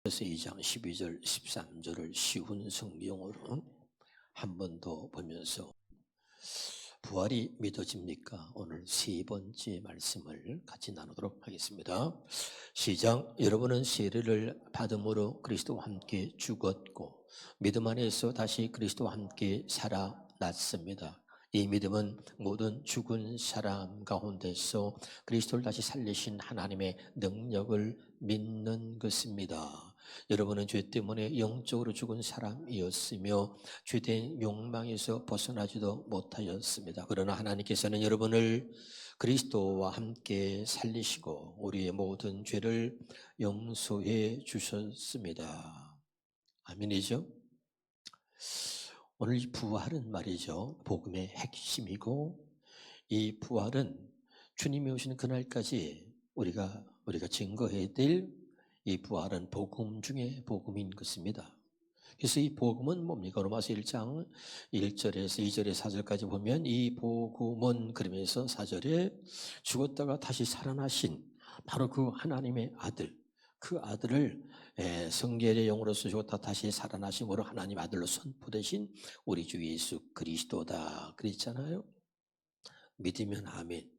그래서 2장 12절 13절을 쉬운 성경으로 한 번 더 보면서 부활이 믿어집니까? 오늘 세 번째 말씀을 같이 나누도록 하겠습니다. 시작. 여러분은 세례를 받음으로 그리스도와 함께 죽었고 믿음 안에서 다시 그리스도와 함께 살아났습니다. 이 믿음은 모든 죽은 사람 가운데서 그리스도를 다시 살리신 하나님의 능력을 믿는 것입니다. 여러분은 죄 때문에 영적으로 죽은 사람이었으며 죄된 욕망에서 벗어나지도 못하였습니다. 그러나 하나님께서는 여러분을 그리스도와 함께 살리시고 우리의 모든 죄를 용서해 주셨습니다. 아멘이죠? 오늘 이 부활은 말이죠, 복음의 핵심이고, 이 부활은 주님이 오시는 그날까지 우리가 증거해야 될 이 부활은 복음 중에 복음인 것입니다. 그래서 이 복음은 뭡니까? 로마서 1장 1절에서 2절에 4절까지 보면 이 복음은, 그러면서 4절에 죽었다가 다시 살아나신 바로 그 하나님의 아들, 그 아들을 성결의 영으로서 죽었다 다시 살아나심으로 하나님 아들로 선포되신 우리 주 예수 그리스도다 그랬잖아요. 믿으면 아멘.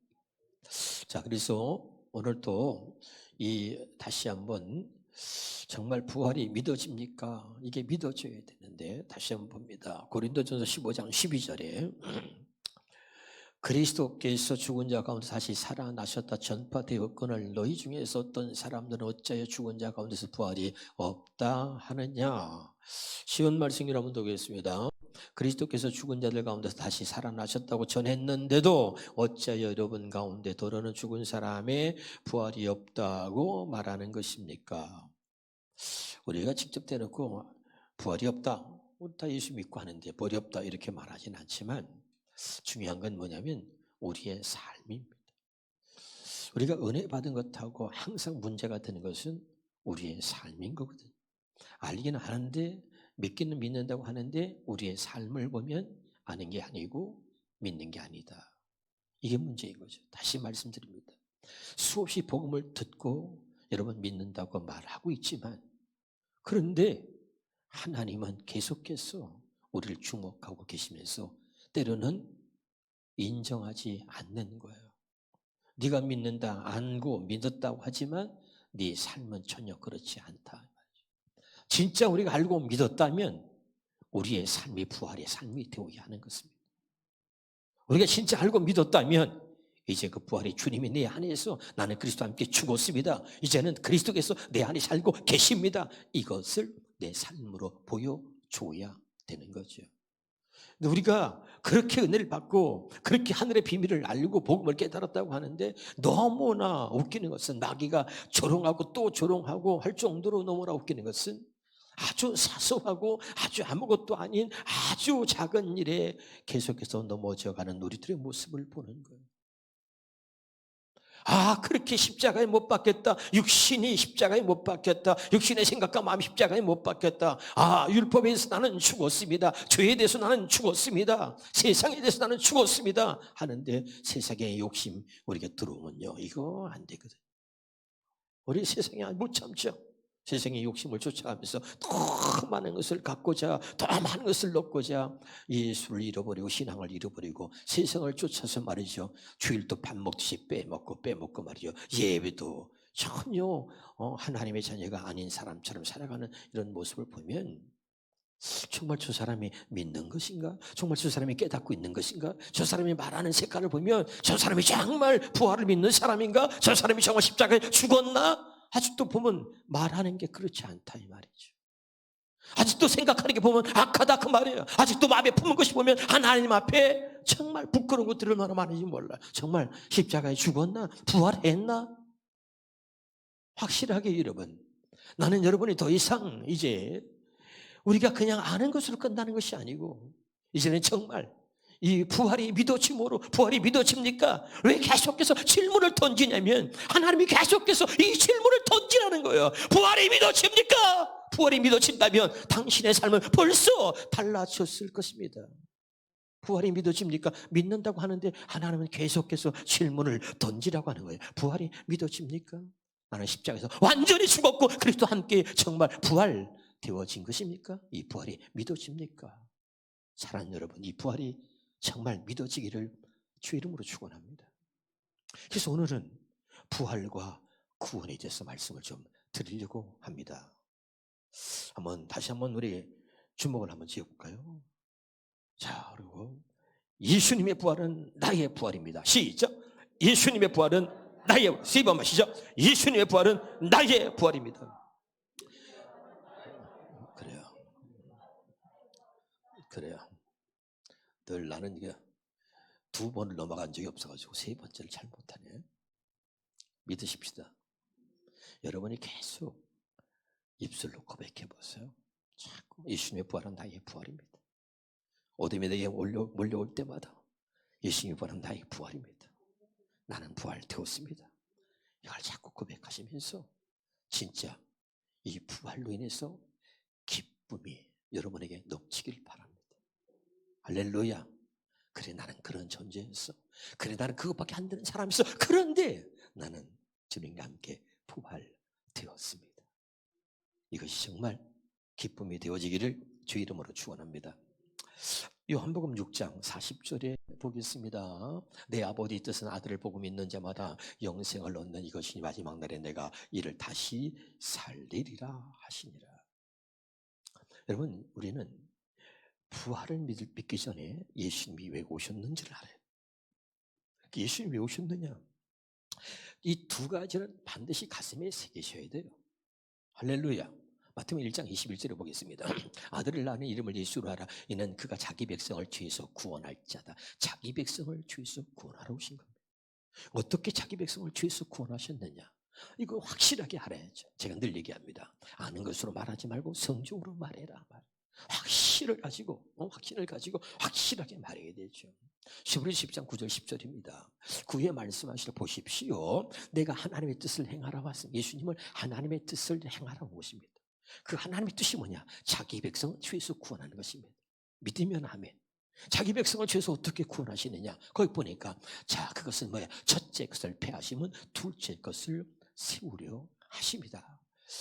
자, 그래서 오늘 또 다시 한번 정말 부활이 믿어집니까? 이게 믿어져야 되는데 다시 한번 봅니다. 고린도전서 15장 12절에 그리스도께서 죽은 자 가운데 다시 살아나셨다 전파되었거늘 너희 중에서 어떤 사람들은 어찌하여 죽은 자 가운데서 부활이 없다 하느냐. 쉬운 말씀을 한번 보겠습니다. 그리스도께서 죽은 자들 가운데서 다시 살아나셨다고 전했는데도 어찌하여 여러분 가운데 더러는 죽은 사람의 부활이 없다고 말하는 것입니까? 우리가 직접 대놓고 부활이 없다, 다 예수 믿고 하는데 부활이 없다 이렇게 말하진 않지만 중요한 건 뭐냐면 우리의 삶입니다. 우리가 은혜 받은 것하고 항상 문제가 되는 것은 우리의 삶인 거거든요. 알기는 하는데, 믿기는 믿는다고 하는데 우리의 삶을 보면 아는 게 아니고 믿는 게 아니다. 이게 문제인 거죠. 다시 말씀드립니다. 수없이 복음을 듣고 여러분 믿는다고 말하고 있지만, 그런데 하나님은 계속해서 우리를 주목하고 계시면서 때로는 인정하지 않는 거예요. 네가 믿는다, 안고 믿었다고 하지만 네 삶은 전혀 그렇지 않다. 진짜 우리가 알고 믿었다면 우리의 삶이 부활의 삶이 되어야 하는 것입니다. 우리가 진짜 알고 믿었다면 이제 그 부활의 주님이 내 안에서 나는 그리스도와 함께 죽었습니다. 이제는 그리스도께서 내 안에 살고 계십니다. 이것을 내 삶으로 보여줘야 되는 거죠. 우리가 그렇게 은혜를 받고 그렇게 하늘의 비밀을 알고 복음을 깨달았다고 하는데 너무나 웃기는 것은, 마귀가 조롱하고 또 조롱하고 할 정도로 너무나 웃기는 것은 아주 사소하고 아주 아무것도 아닌 아주 작은 일에 계속해서 넘어져가는 우리들의 모습을 보는 거예요. 그렇게 십자가에 못 박혔다. 육신이 십자가에 못 박혔다. 육신의 생각과 마음이 십자가에 못 박혔다. 율법에 대해서 나는 죽었습니다. 죄에 대해서 나는 죽었습니다. 세상에 대해서 나는 죽었습니다. 하는데 세상의 욕심 우리가 들어오면요, 이거 안 되거든. 우리 세상에 못 참죠. 세상의 욕심을 쫓아가면서 더 많은 것을 갖고자, 더 많은 것을 넣고자 예수를 잃어버리고 신앙을 잃어버리고 세상을 쫓아서 말이죠, 주일도 밥 먹듯이 빼먹고 말이죠, 예배도 전혀 하나님의 자녀가 아닌 사람처럼 살아가는 이런 모습을 보면 정말 저 사람이 믿는 것인가? 정말 저 사람이 깨닫고 있는 것인가? 저 사람이 말하는 색깔을 보면 저 사람이 정말 부활을 믿는 사람인가? 저 사람이 정말 십자가에 죽었나? 아직도 보면 말하는 게 그렇지 않다 이 말이죠. 아직도 생각하는 게 보면 악하다 그 말이에요. 아직도 마음에 품은 것이 보면 하나님 앞에 정말 부끄러운 것들을 얼마나 많은지 몰라요. 정말 십자가에 죽었나? 부활했나? 확실하게 여러분, 나는 여러분이 더 이상 이제 우리가 그냥 아는 것으로 끝나는 것이 아니고 이제는 정말 이 부활이 믿어짐으로, 부활이 믿어집니까? 왜 계속해서 질문을 던지냐면 하나님이 계속해서 이 질문을 던지라는 거예요. 부활이 믿어집니까? 부활이 믿어진다면 당신의 삶은 벌써 달라졌을 것입니다. 부활이 믿어집니까? 믿는다고 하는데 하나님은 계속해서 질문을 던지라고 하는 거예요. 부활이 믿어집니까? 나는 십자가에서 완전히 죽었고 그리스도와 함께 정말 부활되어진 것입니까? 이 부활이 믿어집니까? 사랑하는 여러분, 이 부활이 정말 믿어지기를 주의 이름으로 축원합니다. 그래서 오늘은 부활과 구원에 대해서 말씀을 좀 드리려고 합니다. 다시 한번 우리 주목을 한번 지어볼까요? 자, 그리고 예수님의 부활은 나의 부활입니다. 시작. 예수님의 부활은 나의, 세 번 마시죠. 예수님의 부활은 나의 부활입니다. 그래요. 늘 나는 이게 두 번을 넘어간 적이 없어가지고 세 번째를 잘 못하네. 믿으십시다. 여러분이 계속 입술로 고백해 보세요. 자꾸 예수님의 부활은 나의 부활입니다. 어둠이 내게 몰려올 때마다 예수님의 부활은 나의 부활입니다. 나는 부활되었습니다. 이걸 자꾸 고백하시면서 진짜 이 부활로 인해서 기쁨이 여러분에게 넘치길 바랍니다. 할렐루야. 그래, 나는 그런 존재였어. 그래, 나는 그것밖에 안 되는 사람이었어. 그런데 나는 주님과 함께 부활되었습니다. 이것이 정말 기쁨이 되어지기를 주 이름으로 축원합니다. 요한복음 6장 40절에 보겠습니다. 내 아버지 뜻은 아들을 보고 믿는 자마다 영생을 얻는 이것이 마지막 날에 내가 이를 다시 살리리라 하시니라. 여러분, 우리는 부활을 믿기 전에 예수님이 왜 오셨는지를 알아요. 예수님이 왜 오셨느냐? 이 두 가지는 반드시 가슴에 새기셔야 돼요. 할렐루야. 마태복음 1장 21절에 보겠습니다. 아들을 낳는 이름을 예수로 하라. 이는 그가 자기 백성을 죄에서 구원할 자다. 자기 백성을 죄에서 구원하러 오신 겁니다. 어떻게 자기 백성을 죄에서 구원하셨느냐? 이거 확실하게 알아야죠. 제가 늘 얘기합니다. 아는 것으로 말하지 말고 성경으로 말해라. 확신을 가지고 확실하게 말해야 되죠. 히브리서 10장 9절 10절입니다. 구에 말씀하시라. 보십시오. 내가 하나님의 뜻을 행하러 왔습니다. 예수님을 하나님의 뜻을 행하러 오십니다. 그 하나님의 뜻이 뭐냐? 자기 백성을 죄에서 구원하는 것입니다. 믿으면 아멘. 자기 백성을 죄에서 어떻게 구원하시느냐? 거기 보니까 자, 그것은 뭐야? 첫째 것을 패하시면 둘째 것을 세우려 하십니다.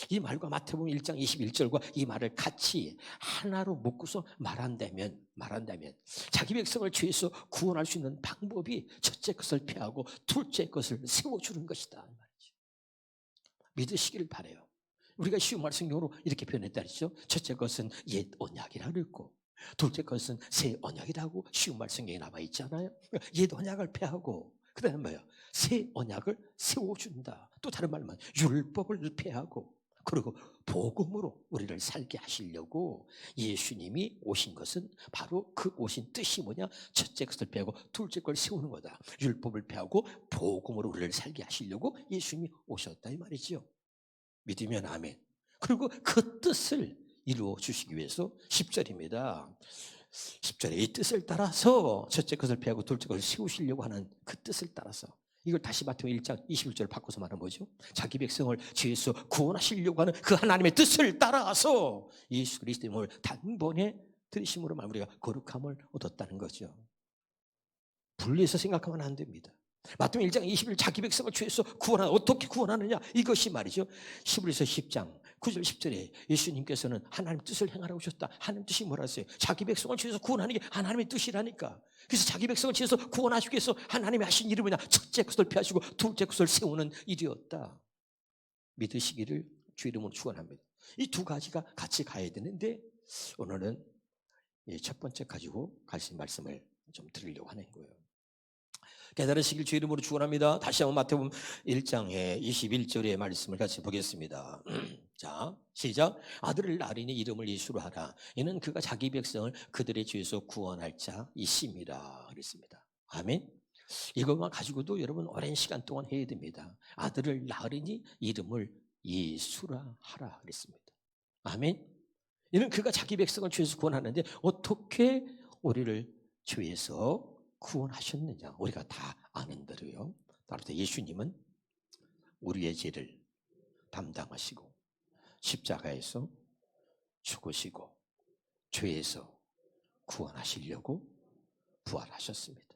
이 말과 마태복음 1장 21절과 이 말을 같이 하나로 묶어서 말한다면 자기 백성을 죄에서 구원할 수 있는 방법이 첫째 것을 패하고 둘째 것을 세워주는 것이다 말이죠. 믿으시기를 바라요. 우리가 쉬운 말씀으로 이렇게 표현했다 그랬죠. 첫째 것은 옛 언약이라고 그랬고 둘째 것은 새 언약이라고 쉬운 말씀에 나와 있잖아요. 옛 언약을 패하고 그 다음에 뭐예요? 새 언약을 세워준다. 또 다른 말로 율법을 패하고 그리고 복음으로 우리를 살게 하시려고 예수님이 오신 것은 바로 그 오신 뜻이 뭐냐? 첫째 것을 패하고 둘째 걸 세우는 거다. 율법을 패하고 복음으로 우리를 살게 하시려고 예수님이 오셨다 이 말이죠. 믿으면 아멘. 그리고 그 뜻을 이루어 주시기 위해서 10절입니다. 10절에 이 뜻을 따라서 첫째 것을 패하고 둘째 것을 세우시려고 하는 그 뜻을 따라서 이걸 다시 마태복음 1장 21절을 바꿔서 말하면 뭐죠? 자기 백성을 죄에서 구원하시려고 하는 그 하나님의 뜻을 따라서 예수 그리스도의 몸을 단번에 들이심으로 말 우리가 거룩함을 얻었다는 거죠. 분리해서 생각하면 안 됩니다. 마태복음 1장 21절 자기 백성을 죄에서 구원하는 어떻게 구원하느냐? 이것이 말이죠. 히브리서 10장 9절 10절에 예수님께서는 하나님 뜻을 행하라고 오셨다. 하나님 뜻이 뭐라 했어요? 자기 백성을 죄에서 구원하는 게 하나님의 뜻이라니까. 그래서 자기 백성을 죄에서 구원하시기 위해서 하나님이 하신 일이 뭐냐? 첫째 것을 폐하시고 둘째 것을 세우는 일이었다. 믿으시기를 주 이름으로 축원합니다. 이 두 가지가 같이 가야 되는데 오늘은 첫 번째 가지고 가신 말씀을 좀 드리려고 하는 거예요. 깨달으시길 주 이름으로 축원합니다. 다시 한번 마태복음 1장의 21절의 말씀을 같이 보겠습니다. 자, 시작. 아들을 낳으리니 이름을 예수로 하라. 이는 그가 자기 백성을 그들의 죄에서 구원할 자이심이라 그랬습니다. 아멘. 이것만 가지고도 여러분 오랜 시간 동안 해야 됩니다. 아들을 낳으리니 이름을 예수라 하라 그랬습니다. 아멘. 이는 그가 자기 백성을 죄에서 구원하는데 어떻게 우리를 죄에서 구원하셨느냐? 우리가 다 아는 대로요. 따로 예수님은 우리의 죄를 담당하시고 십자가에서 죽으시고 죄에서 구원하시려고 부활하셨습니다.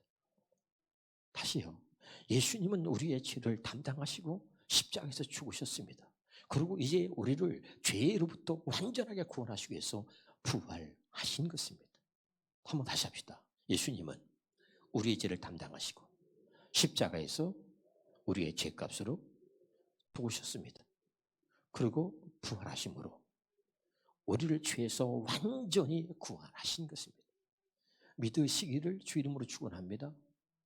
다시요. 예수님은 우리의 죄를 담당하시고 십자가에서 죽으셨습니다. 그리고 이제 우리를 죄로부터 완전하게 구원하시기 위해서 부활하신 것입니다. 한번 다시 합시다. 예수님은 우리의 죄를 담당하시고 십자가에서 우리의 죄값으로 죽으셨습니다. 그리고 부활하심으로 우리를 죄에서 완전히 구원하신 것입니다. 믿으시기를 주 이름으로 축원합니다.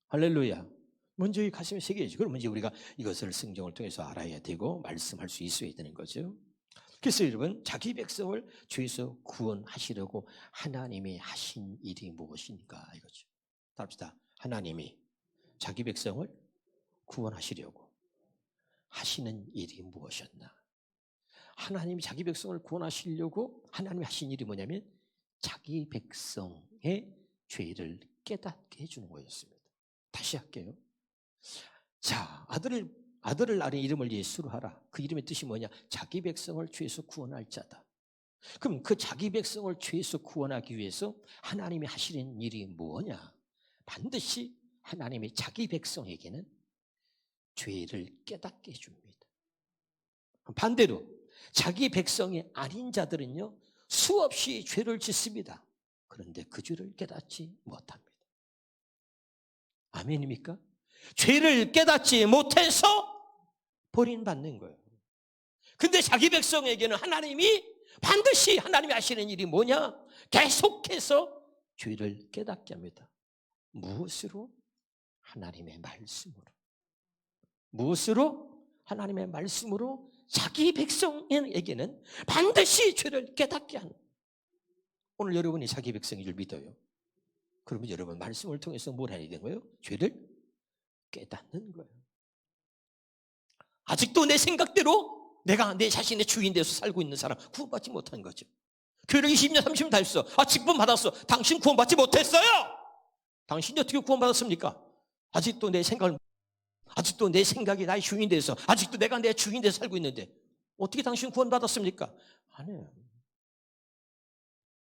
할렐루야. 먼저 이 가슴에 새겨야지. 그러면 이제 우리가 이것을 성경을 통해서 알아야 되고 말씀할 수 있어야 되는 거죠. 그래서 여러분, 자기 백성을 죄에서 구원하시려고 하나님이 하신 일이 무엇인가 이거죠. 답시다. 하나님이 자기 백성을 구원하시려고 하시는 일이 무엇이었나? 하나님이 자기 백성을 구원하시려고 하나님이 하신 일이 뭐냐면 자기 백성의 죄를 깨닫게 해주는 거였습니다. 다시 할게요. 자, 아들을 낳은 이름을 예수로 하라. 그 이름의 뜻이 뭐냐? 자기 백성을 죄에서 구원할 자다. 그럼 그 자기 백성을 죄에서 구원하기 위해서 하나님이 하시는 일이 뭐냐? 반드시 하나님이 자기 백성에게는 죄를 깨닫게 해줍니다. 반대로 자기 백성이 아닌 자들은요, 수없이 죄를 짓습니다. 그런데 그 죄를 깨닫지 못합니다. 아멘입니까? 죄를 깨닫지 못해서 버림받는 거예요. 근데 자기 백성에게는 하나님이 반드시 하나님이 하시는 일이 뭐냐? 계속해서 죄를 깨닫게 합니다. 무엇으로? 하나님의 말씀으로. 무엇으로? 하나님의 말씀으로 자기 백성에게는 반드시 죄를 깨닫게 하는. 오늘 여러분이 자기 백성인 줄 믿어요. 그러면 여러분 말씀을 통해서 뭘 해야 되는 거예요? 죄를 깨닫는 거예요. 아직도 내 생각대로 내가 내 자신의 주인 돼서 살고 있는 사람 구원받지 못한 거죠. 교회를 20년 30년 다녔어. 직분 받았어. 당신 구원받지 못했어요. 당신이 어떻게 구원받았습니까? 아직도 내 생각이 나의 주인 돼서, 아직도 내가 내 주인 돼서 살고 있는데 어떻게 당신 구원받았습니까? 아니에요.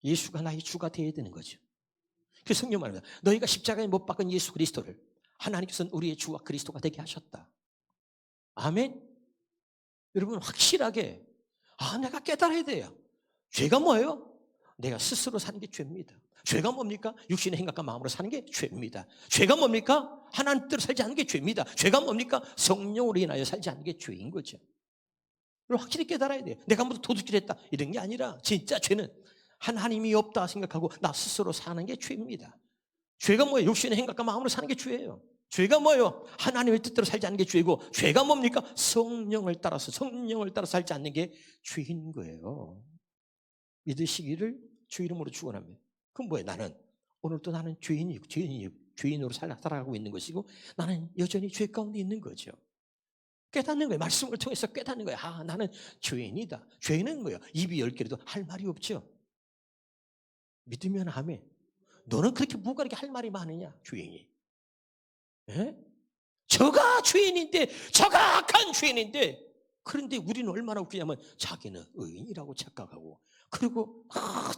예수가 나의 주가 되어야 되는 거죠. 그래서 성경 말합니다. 너희가 십자가에 못 박은 예수 그리스도를 하나님께서는 우리의 주와 그리스도가 되게 하셨다. 아멘. 여러분 확실하게 내가 깨달아야 돼요. 죄가 뭐예요? 내가 스스로 사는 게 죄입니다. 죄가 뭡니까? 육신의 생각과 마음으로 사는 게 죄입니다. 죄가 뭡니까? 하나님 뜻대로 살지 않는 게 죄입니다. 죄가 뭡니까? 성령으로 인하여 살지 않는 게 죄인 거죠. 확실히 깨달아야 돼요. 내가 뭐 도둑질했다 이런 게 아니라 진짜 죄는 하나님이 없다 생각하고 나 스스로 사는 게 죄입니다. 죄가 뭐예요? 육신의 생각과 마음으로 사는 게 죄예요. 죄가 뭐예요? 하나님의 뜻대로 살지 않는 게 죄고, 죄가 뭡니까? 성령을 따라서 살지 않는 게 죄인 거예요. 믿으시기를 주 이름으로 축원합니다. 그럼 뭐예요? 오늘도 나는 죄인으로 살아가고 있는 것이고, 나는 여전히 죄 가운데 있는 거죠. 깨닫는 거예요. 말씀을 통해서 깨닫는 거예요. 나는 죄인이다. 죄인은 뭐예요? 입이 10개라도 할 말이 없죠. 믿으면 아멘. 너는 그렇게 뭐가 그렇게 할 말이 많으냐? 죄인이. 예? 저가 죄인인데, 저가 악한 죄인인데, 그런데 우리는 얼마나 웃기냐면 자기는 의인이라고 착각하고, 그리고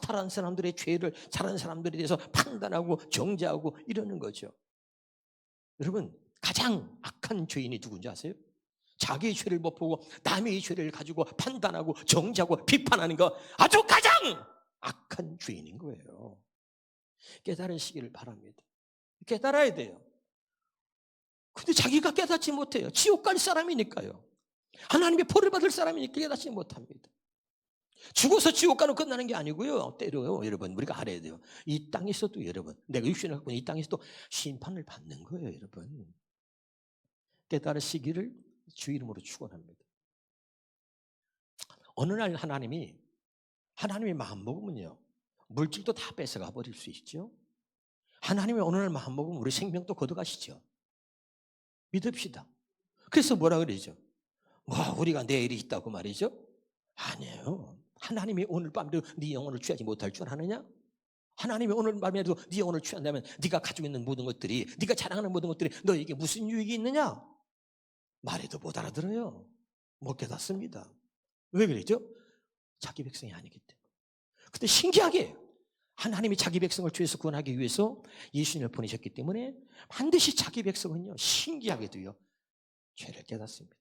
다른 사람들의 죄를 다른 사람들에 대해서 판단하고 정죄하고 이러는 거죠. 여러분, 가장 악한 죄인이 누군지 아세요? 자기의 죄를 못 보고 남의 죄를 가지고 판단하고 정죄하고 비판하는 거 아주 가장 악한 죄인인 거예요. 깨달으시기를 바랍니다. 깨달아야 돼요. 근데 자기가 깨닫지 못해요. 지옥 갈 사람이니까요. 하나님의 벌을 받을 사람이니까 깨닫지 못합니다. 죽어서 지옥 가는 끝나는 게 아니고요. 때려요. 여러분, 우리가 알아야 돼요. 이 땅에서도 여러분, 내가 육신을 갖고 있는 이 땅에서도 심판을 받는 거예요. 여러분, 깨달으시기를 주 이름으로 축원합니다. 어느 날 하나님이 마음 먹으면요, 물질도 다 뺏어가 버릴 수 있죠. 하나님이 어느 날 마음 먹으면 우리 생명도 걷어가시죠. 믿읍시다. 그래서 뭐라 그러죠? 우리가 내일이 있다고 말이죠? 아니에요. 하나님이 오늘 밤에도 네 영혼을 취하지 못할 줄 아느냐? 하나님이 오늘 밤에도 네 영혼을 취한다면 네가 가지고 있는 모든 것들이, 네가 자랑하는 모든 것들이 너에게 무슨 유익이 있느냐? 말해도 못 알아들어요. 못 깨닫습니다. 왜 그러죠? 자기 백성이 아니기 때문에. 근데 신기하게 하나님이 자기 백성을 죄에서 구원하기 위해서 예수님을 보내셨기 때문에 반드시 자기 백성은요, 신기하게도요, 죄를 깨닫습니다.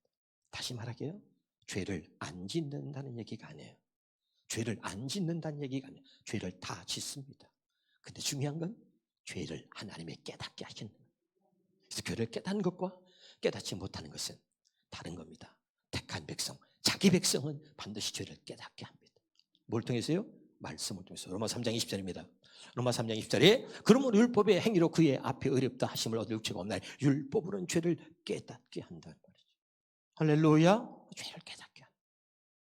다시 말할게요. 죄를 안 짓는다는 얘기가 아니에요. 죄를 안 짓는다는 얘기가 아니에요. 죄를 다 짓습니다. 근데 중요한 건 죄를 하나님이 깨닫게 하시는 거예요. 그래서 죄를 깨닫는 것과 깨닫지 못하는 것은 다른 겁니다. 택한 백성, 자기 백성은 반드시 죄를 깨닫게 합니다. 뭘 통해서요? 말씀을 통해서. 로마 3장 20절입니다. 로마 3장 20절에 그러므로 율법의 행위로 그의 앞에 어렵다 하심을 얻을 육체가 없나니 율법으로는 죄를 깨닫게 한다는 말이죠. 할렐루야. 죄를 깨닫게 한다.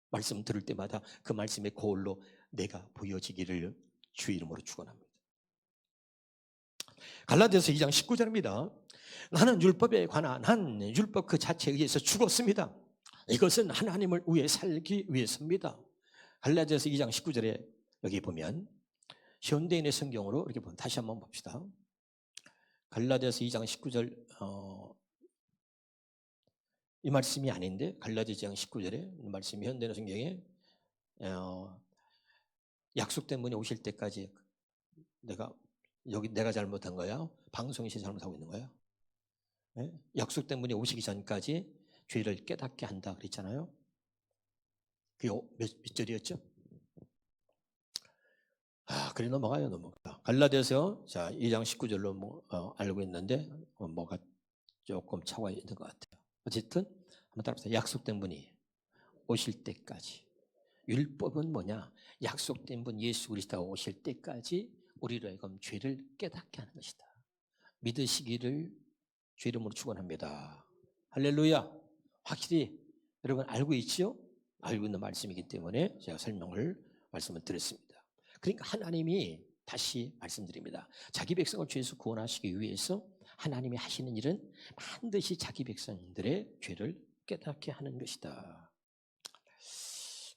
말씀 들을 때마다 그 말씀의 고울로 내가 보여지기를 주 이름으로 축원합니다. 갈라디아서 2장 19절입니다. 나는 율법에 관한 한 율법 그 자체에 의해서 죽었습니다. 이것은 하나님을 위해 살기 위해서입니다. 갈라디아서 2장 19절에 여기 보면 현대인의 성경으로 이렇게 보면 다시 한번 봅시다. 갈라디아서 2장 19절 이 말씀이 아닌데 갈라디아서 2장 19절에 이 말씀이 현대인의 성경에 약속된 분이 오실 때까지 내가 잘못한 거야? 방송에서 잘못하고 있는 거야? 네? 약속된 분이 오시기 전까지 죄를 깨닫게 한다 그랬잖아요. 그게 몇 절이었죠? 그래 넘어가. 갈라디아서 2장 19절로 알고 있는데 뭐가 조금 차가 있는 것 같아요. 어쨌든 한번 따라보세요. 약속된 분이 오실 때까지. 율법은 뭐냐? 약속된 분 예수 그리스도가 오실 때까지 우리로 하여금 죄를 깨닫게 하는 것이다. 믿으시기를 주 이름으로 축원합니다. 할렐루야. 확실히 여러분 알고 있죠? 알고 있는 말씀이기 때문에 제가 말씀을 드렸습니다. 그러니까 하나님이 다시 말씀드립니다. 자기 백성을 죄에서 구원하시기 위해서 하나님이 하시는 일은 반드시 자기 백성들의 죄를 깨닫게 하는 것이다.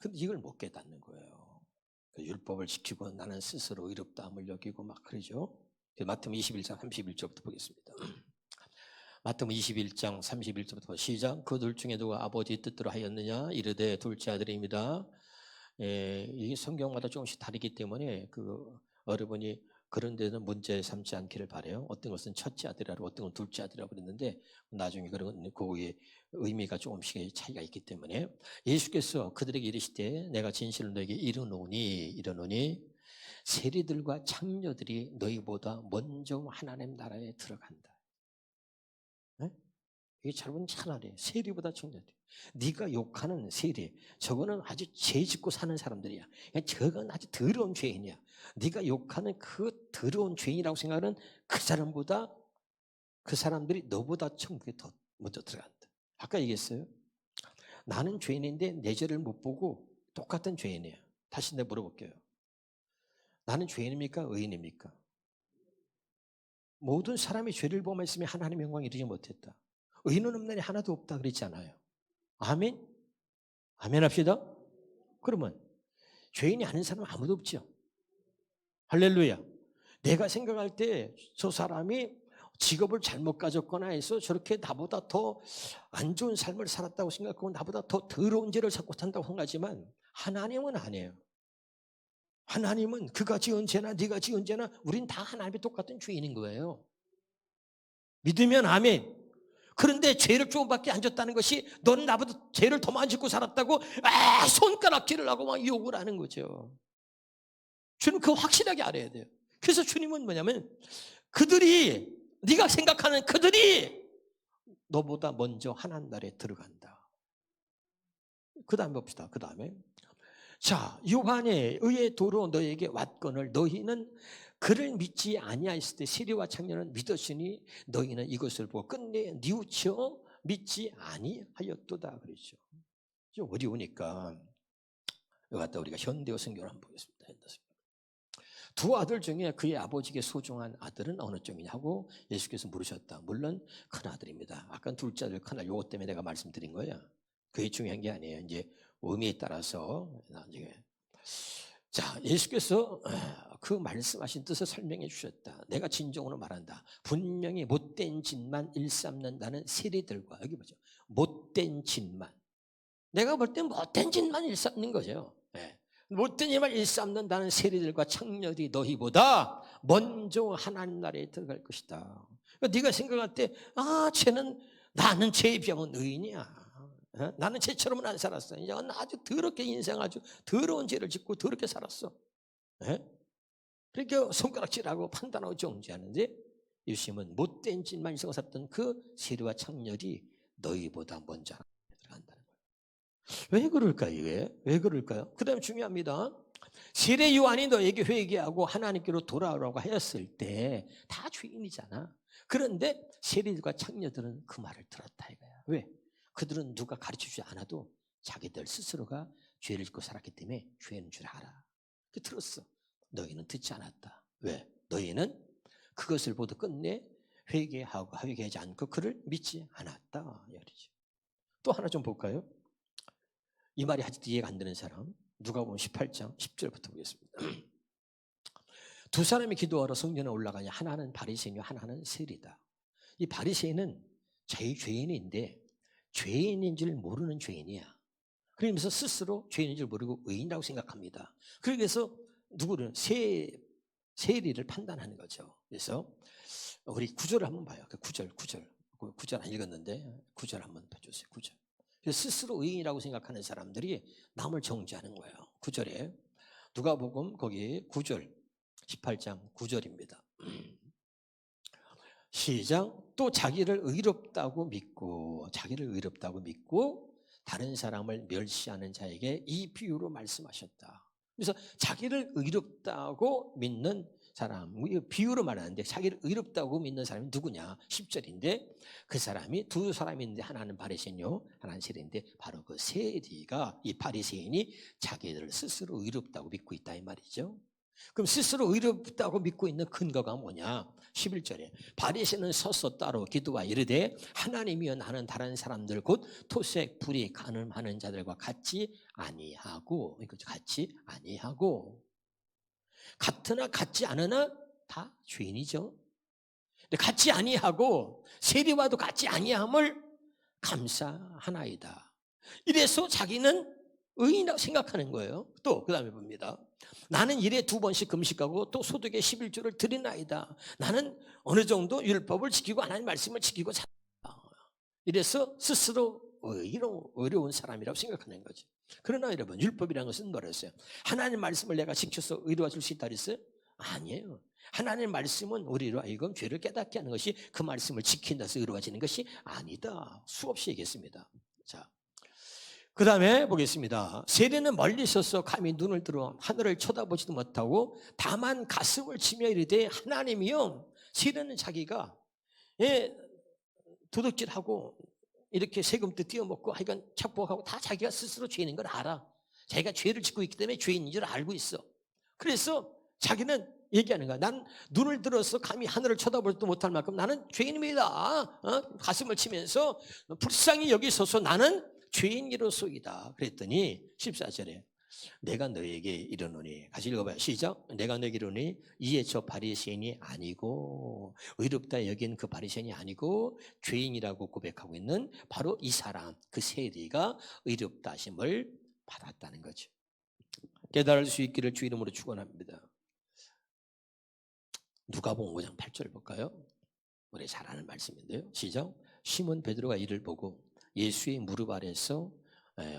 근데 이걸 못 깨닫는 거예요. 율법을 지키고 나는 스스로 의롭다함을 여기고 막 그러죠. 마태복음 21장 31절부터 보겠습니다. 마태복음 21장 31절부터 시작. 그들 중에 누가 아버지 뜻대로 하였느냐 이르되 둘째 아들입니다. 이게 성경마다 조금씩 다르기 때문에 여러분이 그런 데는 문제 삼지 않기를 바라요. 어떤 것은 첫째 아들이라고 어떤 건 둘째 아들이라고 그랬는데 나중에 그런 거기에 의미가 조금씩 차이가 있기 때문에 예수께서 그들에게 이르시되 내가 진실로 너에게 이르노니 세리들과 창녀들이 너희보다 먼저 하나님 나라에 들어간다. 네? 이게 잘못은 차라리 세리보다 창녀들. 네가 욕하는 세리, 저거는 아주 죄 짓고 사는 사람들이야. 저건 아주 더러운 죄인이야. 네가 욕하는 그 더러운 죄인이라고 생각하는 그 사람보다 그 사람들이 너보다 천국에 더 먼저 들어간다. 아까 얘기했어요. 나는 죄인인데 내 죄를 못 보고 똑같은 죄인이야. 다시 내가 물어볼게요. 나는 죄인입니까? 의인입니까? 모든 사람이 죄를 범했으면 하나님 영광에 이르지 못했다. 의인은 없나니 하나도 없다 그랬잖아요. 아멘? 아멘 합시다. 그러면 죄인이 아닌 사람은 아무도 없죠. 할렐루야. 내가 생각할 때 저 사람이 직업을 잘못 가졌거나 해서 저렇게 나보다 더 안 좋은 삶을 살았다고 생각하고 나보다 더 더러운 죄를 찾고 산다고 생각하지만 하나님은 아니에요. 하나님은 그가 지은 죄나 네가 지은 죄나 우린 다 하나님의 똑같은 죄인인 거예요. 믿으면 아멘. 그런데 죄를 조금밖에 안 졌다는 것이 너는 나보다 죄를 더 많이 짓고 살았다고 손가락질을 하고 막 욕을 하는 거죠. 주님 그거 확실하게 알아야 돼요. 그래서 주님은 뭐냐면 네가 생각하는 그들이 너보다 먼저 하나님 나라에 들어간다. 그 다음에 봅시다. 그 다음에 요한의 의의 도로 너에게 왔거늘 너희는 그를 믿지 아니하였을 때 세리와 창녀는 믿었으니 너희는 이것을 보고 끝내 뉘우쳐 믿지 아니하였도다 그랬죠. 좀 어려우니까 여기 갖다 우리가 현대어 성경을 한번 보겠습니다. 두 아들 중에 그의 아버지에게 소중한 아들은 어느 쪽이냐고 예수께서 물으셨다. 물론 큰 아들입니다. 아까 둘째 아들 큰 아들 요것 때문에 내가 말씀드린 거예요. 그게 중요한 게 아니에요. 이제 의미에 따라서 나중에 예수께서 그 말씀하신 뜻을 설명해 주셨다. 내가 진정으로 말한다. 분명히 못된 짓만 일삼는다는 세리들과 여기 보죠. 못된 짓만. 내가 볼 땐 못된 짓만 일삼는 거죠. 못된 짓만 일삼는다는 세리들과 창녀들이 너희보다 먼저 하나님 나라에 들어갈 것이다. 그러니까 네가 생각할 때 나는 죄의 병은 의인이야. 나는 쟤처럼은 안 살았어. 이제 아주 더럽게 인생 아주 더러운 죄를 짓고 더럽게 살았어. 그러니까 손가락질하고 판단하고 정죄하는데 예수님은 못된 짓만 살았던 그 세리와 창녀들이 너희보다 먼저 들어간다는 거예요. 왜 그럴까요? 왜 그럴까요? 그 다음에 중요합니다. 세례 요한이 너에게 회개하고 하나님께로 돌아오라고 하였을 때 다 죄인이잖아. 그런데 세리들과 창녀들은 그 말을 들었다 이거야. 왜? 그들은 누가 가르쳐주지 않아도 자기들 스스로가 죄를 짓고 살았기 때문에 죄인 줄 알아. 그 들었어. 너희는 듣지 않았다. 왜? 너희는 그것을 보도 끝내 회개하지 않고 그를 믿지 않았다. 또 하나 좀 볼까요? 이 말이 아직도 이해가 안 되는 사람. 누가복음 18장 10절부터 보겠습니다. 두 사람이 기도하러 성전에 올라가냐 하나는 바리새인이요 하나는 세리다. 이 바리새인은 자기 죄인인데 죄인인 줄 모르는 죄인이야. 그러면서 스스로 죄인인 줄 모르고 의인이라고 생각합니다. 그래서 누구를 세리를 판단하는 거죠. 그래서 우리 구절을 한번 봐요. 그 구절 안 읽었는데 구절 한번 봐주세요. 구절. 스스로 의인이라고 생각하는 사람들이 남을 정죄하는 거예요. 9절에 누가복음 거기 9절 18장 9절입니다. 시작. 또 자기를 의롭다고 믿고 다른 사람을 멸시하는 자에게 이 비유로 말씀하셨다. 그래서 자기를 의롭다고 믿는 사람, 비유로 말하는데 자기를 의롭다고 믿는 사람이 누구냐? 10절인데 그 사람이 두 사람인데 하나는 바리새인이요 하나는 세리인데 바로 그 세리가 이 바리새인이 자기를 스스로 의롭다고 믿고 있다 이 말이죠. 그럼 스스로 의롭다고 믿고 있는 근거가 뭐냐? 11절에 바리새인은 서서 따로 기도와 이르되 하나님이여 나는 다른 사람들 곧 토색 불이 간음하는 자들과 같이 아니하고 같으나 같지 않으나 다 죄인이죠. 근데 같지 아니하고 세리와도 같지 아니함을 감사하나이다. 이래서 자기는 의인이라고 생각하는 거예요. 또 그 다음에 봅니다. 나는 일에 2번씩 금식하고 또 소득의 11조를 드리나이다. 나는 어느 정도 율법을 지키고 하나님 말씀을 지키고 산다. 이래서 스스로 어려운 사람이라고 생각하는 거죠. 그러나 여러분 율법이라는 것은 뭐랬어요? 하나님 말씀을 내가 지켜서 의로워질 수 있다 그랬어요? 아니에요. 하나님의 말씀은 우리로 하여금 죄를 깨닫게 하는 것이 그 말씀을 지킨다서 의로워지는 것이 아니다. 수없이 얘기했습니다. 자, 그 다음에 보겠습니다. 세리는 멀리 서서 감히 눈을 들어 하늘을 쳐다보지도 못하고 다만 가슴을 치며 이르되 하나님이여. 세리는 자기가 도둑질하고 이렇게 세금도 띄어먹고 하여간 착복하고 다 자기가 스스로 죄인인 걸 알아. 자기가 죄를 짓고 있기 때문에 죄인인 줄 알고 있어. 그래서 자기는 얘기하는 거야. 난 눈을 들어서 감히 하늘을 쳐다보지도 못할 만큼 나는 죄인입니다. 가슴을 치면서 불쌍히 여기서서 나는 죄인이로소이다. 그랬더니 14절에 내가 너에게 이르노니 같이 읽어봐요. 시작. 내가 너에게 이르노니 이에 저 바리새인이 아니고 의롭다 여긴 그 바리새인이 아니고 죄인이라고 고백하고 있는 바로 이 사람 그 세리가 의롭다 하심을 받았다는 거죠. 깨달을 수 있기를 주 이름으로 축원합니다. 누가복음 5장 8절 볼까요? 우리 잘 아는 말씀인데요. 시작. 시몬 베드로가 이를 보고 예수의 무릎 아래서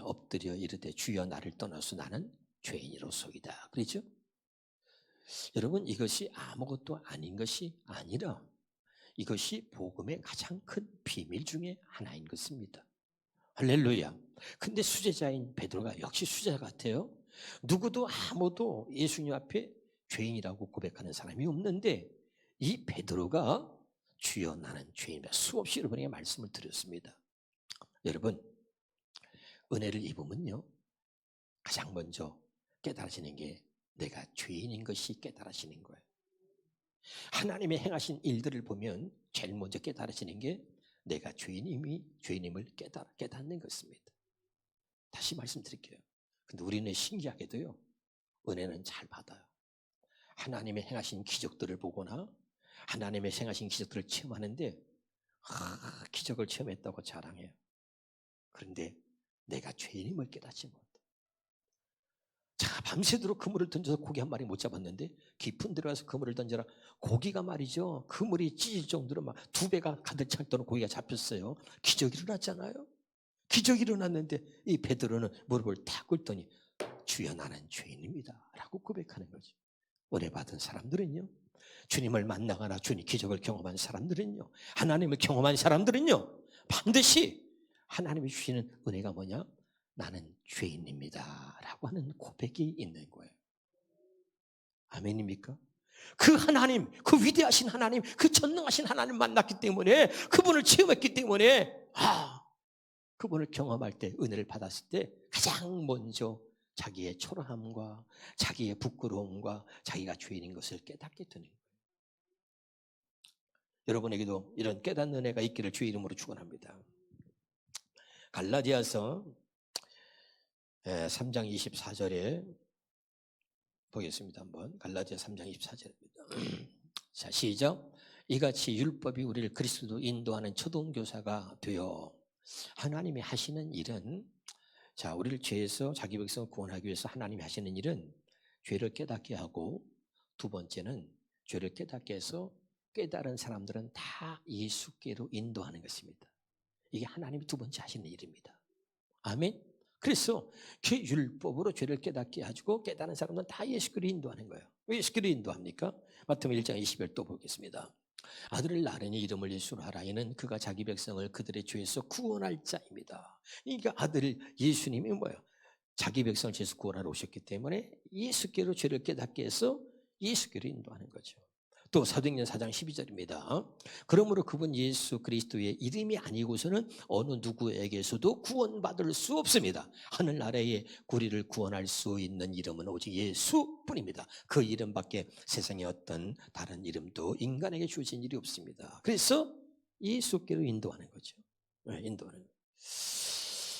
엎드려 이르되 주여 나를 떠나서 나는 죄인이로소이다. 그렇죠? 여러분 이것이 아무것도 아닌 것이 아니라 이것이 복음의 가장 큰 비밀 중에 하나인 것입니다. 할렐루야. 근데 수제자인 베드로가 역시 수제자 같아요. 누구도 아무도 예수님 앞에 죄인이라고 고백하는 사람이 없는데 이 베드로가 주여 나는 죄인이다. 수없이 여러분에게 말씀을 드렸습니다. 여러분 은혜를 입으면요 가장 먼저 깨달아지는 게 내가 죄인인 것이 깨달아지는 거예요. 하나님의 행하신 일들을 보면 제일 먼저 깨달아지는 게 내가 죄인임을 깨닫는 것입니다. 다시 말씀드릴게요. 근데 우리는 신기하게도요 은혜는 잘 받아요. 하나님의 행하신 기적들을 보거나 하나님의 행하신 기적들을 체험하는데 기적을 체험했다고 자랑해요. 그런데 내가 죄인임을 깨닫지 못해. 자, 밤새도록 그물을 던져서 고기 한 마리 못 잡았는데 깊은 데로 가서 그물을 던져라. 고기가 말이죠. 그물이 찢을 정도로 막 2배가 가득 찰 정도로 고기가 잡혔어요. 기적이 일어났잖아요. 기적이 일어났는데 이 베드로는 무릎을 탁 꿇더니 주여 나는 죄인입니다 라고 고백하는 거죠. 은혜 받은 사람들은요, 주님을 만나거나 주님 기적을 경험한 사람들은요, 하나님을 경험한 사람들은요, 반드시 하나님이 주시는 은혜가 뭐냐? 나는 죄인입니다 라고 하는 고백이 있는 거예요. 아멘입니까? 그 하나님, 그 위대하신 하나님, 그 전능하신 하나님 만났기 때문에, 그분을 체험했기 때문에 그분을 경험할 때, 은혜를 받았을 때 가장 먼저 자기의 초라함과 자기의 부끄러움과 자기가 죄인인 것을 깨닫게 되는 거예요. 여러분에게도 이런 깨닫는 은혜가 있기를 주의 이름으로 축원합니다. 갈라디아서 3장 24절에 보겠습니다. 한번 갈라디아 3장 24절입니다. 자, 시작. 이같이 율법이 우리를 그리스도 인도하는 초등교사가 되어 하나님이 하시는 일은, 자, 우리를 죄에서 자기 백성을 구원하기 위해서 하나님이 하시는 일은 죄를 깨닫게 하고, 두 번째는 죄를 깨닫게 해서 깨달은 사람들은 다 예수께로 인도하는 것입니다. 이게 하나님이 두 번째 하시는 일입니다. 아멘. 그래서 그 율법으로 죄를 깨닫게 하고 깨달은 사람들은 다 예수께로 인도하는 거예요. 왜 예수께로 인도합니까? 마태복음 1장 20절 또 보겠습니다. 아들을 낳으니 이름을 예수로 하라. 이는 그가 자기 백성을 그들의 죄에서 구원할 자입니다. 그러니까 아들 예수님이 뭐예요? 자기 백성을 죄에서 구원하러 오셨기 때문에 예수께로 죄를 깨닫게 해서 예수께로 인도하는 거죠. 또 사도행전 4장 12절입니다. 그러므로 그분 예수 그리스도의 이름이 아니고서는 어느 누구에게서도 구원받을 수 없습니다. 하늘 아래에 우리를 구원할 수 있는 이름은 오직 예수뿐입니다. 그 이름밖에 세상에 어떤 다른 이름도 인간에게 주어진 일이 없습니다. 그래서 예수께로 인도하는 거죠. 인도하는 거죠.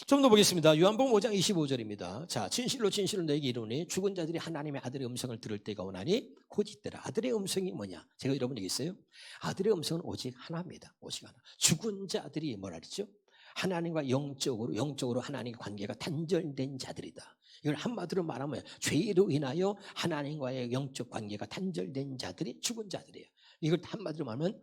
좀 더 보겠습니다. 요한복음 5장 25절입니다. 자, 진실로 진실로 너에게 이르노니 죽은 자들이 하나님의 아들의 음성을 들을 때가 오나니 곧 이때라. 아들의 음성이 뭐냐? 제가 여러분 얘기했어요. 아들의 음성은 오직 하나입니다. 오직 하나. 죽은 자들이 뭐라 그랬죠? 하나님과 영적으로 하나님과 관계가 단절된 자들이다. 이걸 한마디로 말하면 죄로 인하여 하나님과의 영적 관계가 단절된 자들이 죽은 자들이에요. 이걸 한마디로 말하면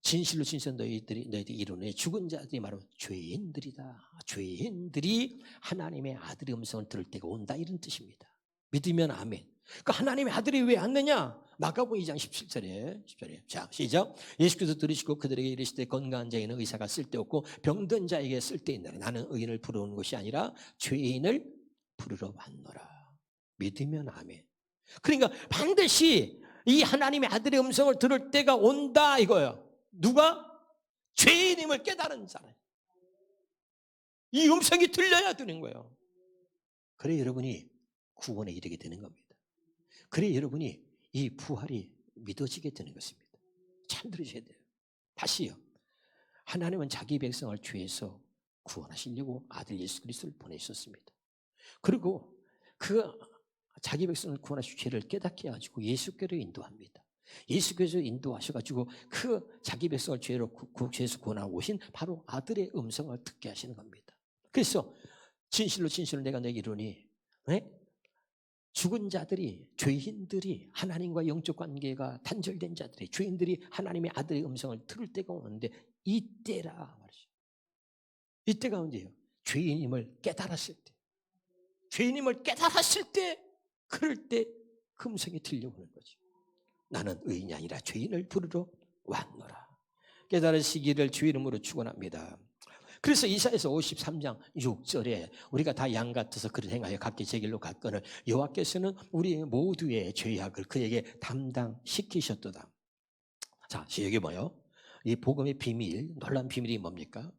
진실로 진실로 너희들이 이루네. 죽은 자들이 말하면 죄인들이다. 죄인들이 하나님의 아들의 음성을 들을 때가 온다, 이런 뜻입니다. 믿으면 아멘. 그 하나님의 아들이 왜 왔느냐? 마가복음 2장 17절에 자, 시작. 예수께서 들으시고 그들에게 이르시되 건강한 자에는 의사가 쓸데없고 병든 자에게 쓸데있노라. 나는 의인을 부르는 것이 아니라 죄인을 부르러 왔노라. 믿으면 아멘. 그러니까 반드시 이 하나님의 아들의 음성을 들을 때가 온다 이거예요. 누가? 죄인임을 깨달은 사람. 이 음성이 들려야 되는 거예요. 그래 여러분이 구원에 이르게 되는 겁니다. 그래 여러분이 이 부활이 믿어지게 되는 것입니다. 잘 들으셔야 돼요. 다시요. 하나님은 자기 백성을 죄에서 구원하시려고 아들 예수 그리스도를 보내셨습니다. 그리고 그 자기 백성을 구원하시고 죄를 깨닫게 해가지고 예수께로 인도합니다. 예수께서 인도하셔가지고 그 자기 백성을 죄에서 구원하고 오신 바로 아들의 음성을 듣게 하시는 겁니다. 그래서 진실로 진실로 내가 너에게 이르노니, 죽은 자들이, 죄인들이, 하나님과 영적 관계가 단절된 자들이, 죄인들이 하나님의 아들의 음성을 들을 때가 오는데 이때라 말이죠. 이때가 언제예요? 죄인임을 깨달았을 때. 죄인임을 깨달았을 때, 그럴 때 그 음성이 들려오는 거죠. 나는 의인이 아니라 죄인을 부르러 왔노라. 깨달으시기를 주의 이름으로 축원합니다. 그래서 이사야서 53장 6절에 우리가 다 양 같아서 그를 행하여 각기 제 길로 갔거늘 여호와께서는 우리 모두의 죄악을 그에게 담당시키셨도다. 자, 여기 뭐요? 이 복음의 비밀, 놀라운 비밀이 뭡니까?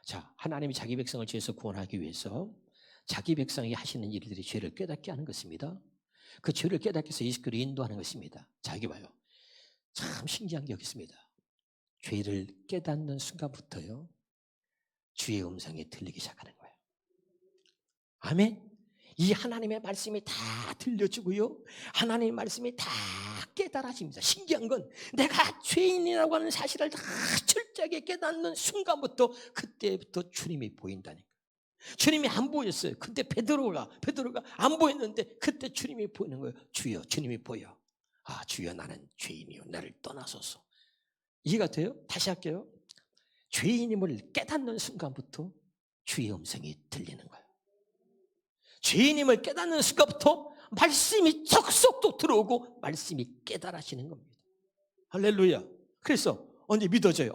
자, 하나님이 자기 백성을 죄에서 구원하기 위해서 자기 백성이 하시는 일들이 죄를 깨닫게 하는 것입니다. 그 죄를 깨닫게 해서 예수께로 인도하는 것입니다. 자, 여기 봐요. 참 신기한 게 여기 있습니다. 죄를 깨닫는 순간부터요, 주의 음성이 들리기 시작하는 거예요. 아멘. 이 하나님의 말씀이 다 들려주고요, 하나님의 말씀이 다 깨달아집니다. 신기한 건 내가 죄인이라고 하는 사실을 다 철저하게 깨닫는 순간부터, 그때부터 주님이 보인다니까. 주님이 안 보였어요. 근데 베드로가 안 보였는데 그때 주님이 보이는 거예요. 주여, 주님이 보여. 아, 주여, 나는 죄인이요, 나를 떠나소서. 이해가 돼요? 다시 할게요. 죄인임을 깨닫는 순간부터 주의 음성이 들리는 거예요. 죄인임을 깨닫는 순간부터 말씀이 쏙쏙 들어오고 말씀이 깨달아지는 겁니다. 할렐루야. 그래서 언제 믿어져요?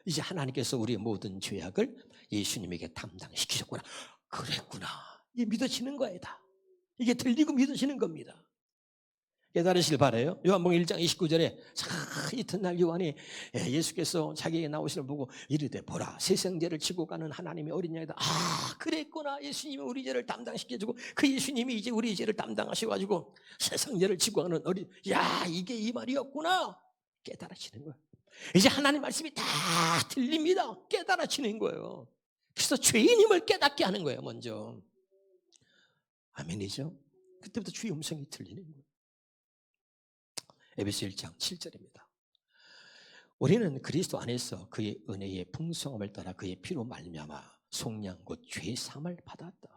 이제 하나님께서 우리의 모든 죄악을 예수님에게 담당시키셨구나. 그랬구나. 이게 믿어지는 거예요. 다. 이게 들리고 믿어지는 겁니다. 깨달으시길 바라요. 요한복음 1장 29절에 이튿날 요한이 예수께서 자기에게 나오시는 보고 이르되 보라 세상죄를 지고 가는 하나님의 어린 양이다. 그랬구나. 예수님이 우리 죄를 담당시켜주고 그 예수님이 이제 우리 죄를 담당하셔가지고 세상죄를 지고 가는 이게 이 말이었구나. 깨달아지는 거예요. 이제 하나님 말씀이 다 들립니다. 깨달아지는 거예요. 그래서 죄인임을 깨닫게 하는 거예요. 먼저. 아멘이죠. 그때부터 주의 음성이 들리는 거예요. 에베소 1장 7절입니다. 우리는 그리스도 안에서 그의 은혜의 풍성함을 따라 그의 피로 말미암아 속량 곧 죄 사함을 받았다.